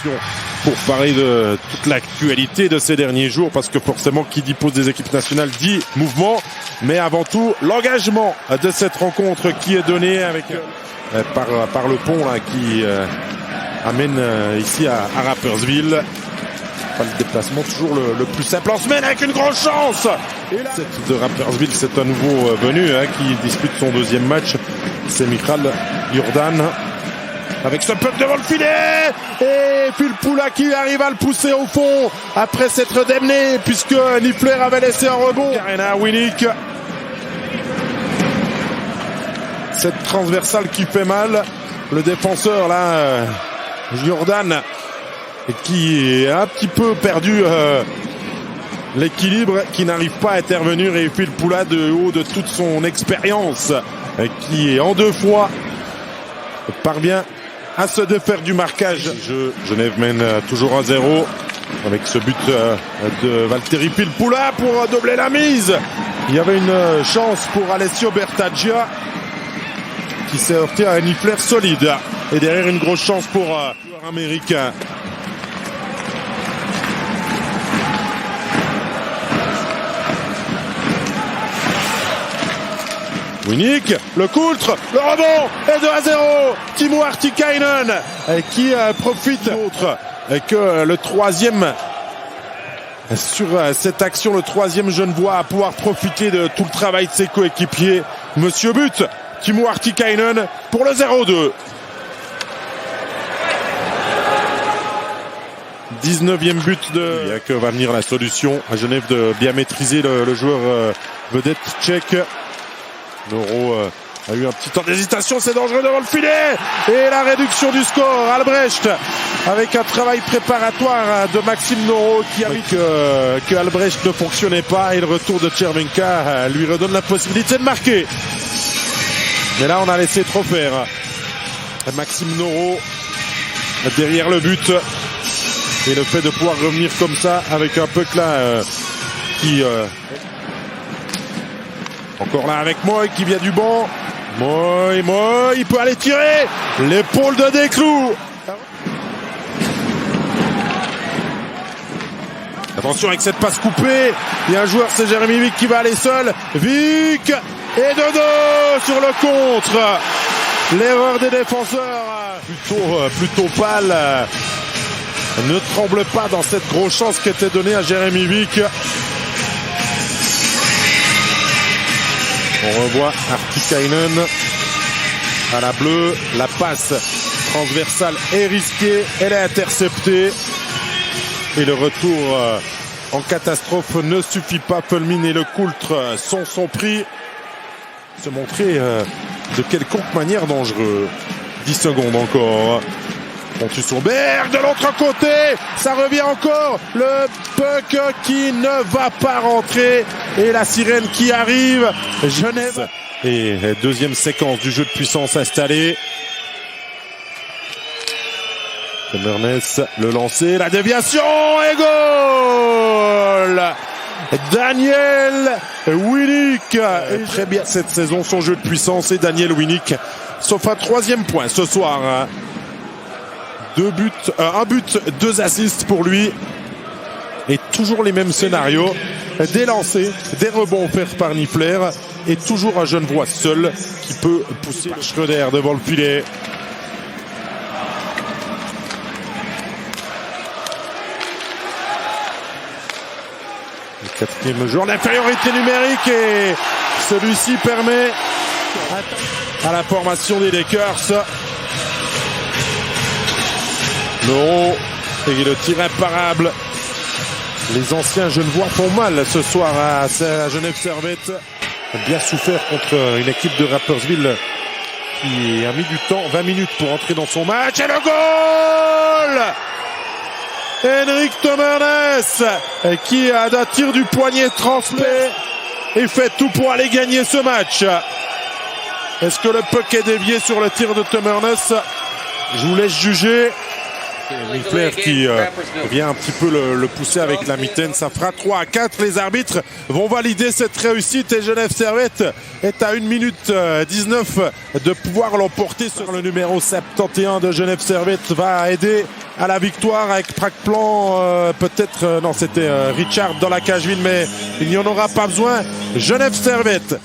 émission pour parler de toute l'actualité de ces derniers jours, parce que forcément qui dit pause des équipes nationales dit mouvement, mais avant tout l'engagement de cette rencontre qui est donnée avec par le pont là, qui amène ici à Rapperswil. Pas le déplacement toujours le plus simple en semaine, avec une grande chance. Et là, de Rapperswil, c'est un nouveau venu qui dispute son deuxième match. C'est Michal Jordan avec ce puck devant le filet, et Phil Poula qui arrive à le pousser au fond après s'être démené puisque Niffler avait laissé un rebond. Karina Winick, cette transversale qui fait mal. Le défenseur là, Jordan, qui est un petit peu perdu l'équilibre, qui n'arrive pas à intervenir, et Phil Poula de haut de toute son expérience, qui en deux fois parvient à se défaire du marquage. Genève mène toujours 1-0 avec ce but de Valtteri Phil Poula pour doubler la mise. Il y avait une chance pour Alessio Bertaggia qui s'est heurté à un Niffler solide, et derrière une grosse chance pour un joueur américain. Winick, le coultre, le rebond, et 2-0. Timo Artikainen qui profite autre que le troisième sur cette action, le troisième Genevois à pouvoir profiter de tout le travail de ses coéquipiers. Monsieur But, Timo Artikainen pour le 0-2. 19e but de... Que va venir la solution à Genève de bien maîtriser le joueur vedette tchèque. Noro a eu un petit temps d'hésitation, c'est dangereux devant le filet, et la réduction du score. Albrecht avec un travail préparatoire de Maxime Noro qui a vu que Albrecht ne fonctionnait pas, et le retour de Chervenka lui redonne la possibilité de marquer. Mais là on a laissé trop faire. Maxime Noro derrière le but, et le fait de pouvoir revenir comme ça avec un puck là qui... Encore là avec Moy qui vient du banc. Moy, il peut aller tirer. L'épaule de Desclous. Attention avec cette passe coupée. Il y a un joueur, c'est Jérémy Vick qui va aller seul. Vick et Dodo sur le contre. L'erreur des défenseurs. Plutôt pâle. Ne tremble pas dans cette grosse chance qui était donnée à Jérémy Vick. On revoit Artikainen à la bleue. La passe transversale est risquée. Elle est interceptée. Et le retour en catastrophe ne suffit pas. Pölmin et le coultre sont son prix. Se montrer de quelconque manière dangereux. 10 secondes encore. Pontus Aubert de l'autre côté, ça revient encore, le puck qui ne va pas rentrer, et la sirène qui arrive. Genève. Et deuxième séquence du jeu de puissance installé. Mernes, le lancer, la déviation et goal. Daniel Winick. Très bien cette saison, son jeu de puissance, et Daniel Winick, sauf un troisième point ce soir. Un but, 2 assists pour lui. Et toujours les mêmes scénarios. Des lancers, des rebonds offerts par Niffler. Et toujours un Genevois seul qui peut pousser Schröder devant le filet. Le quatrième joueur d'infériorité numérique. Et celui-ci permet à la formation des Lakers. Noro et le tir imparable. Les anciens Genevois font mal ce soir à Genève Servette. Bien souffert contre une équipe de Rapperswil qui a mis du temps, 20 minutes pour entrer dans son match. Et le goal! Henrik Tömmernes qui a d'un tir du poignet transmet et fait tout pour aller gagner ce match. Est-ce que le puck est dévié sur le tir de Tömmernes? Je vous laisse juger. Niffler qui vient un petit peu le pousser avec la mitaine. Ça fera 3-4. Les arbitres vont valider cette réussite, et Genève Servette est à 1 minute 19 de pouvoir l'emporter sur le numéro 71 de Genève Servette. Va aider à la victoire avec Prague-Plan. Peut-être, non, c'était Richard dans la cage vide, mais il n'y en aura pas besoin. Genève Servette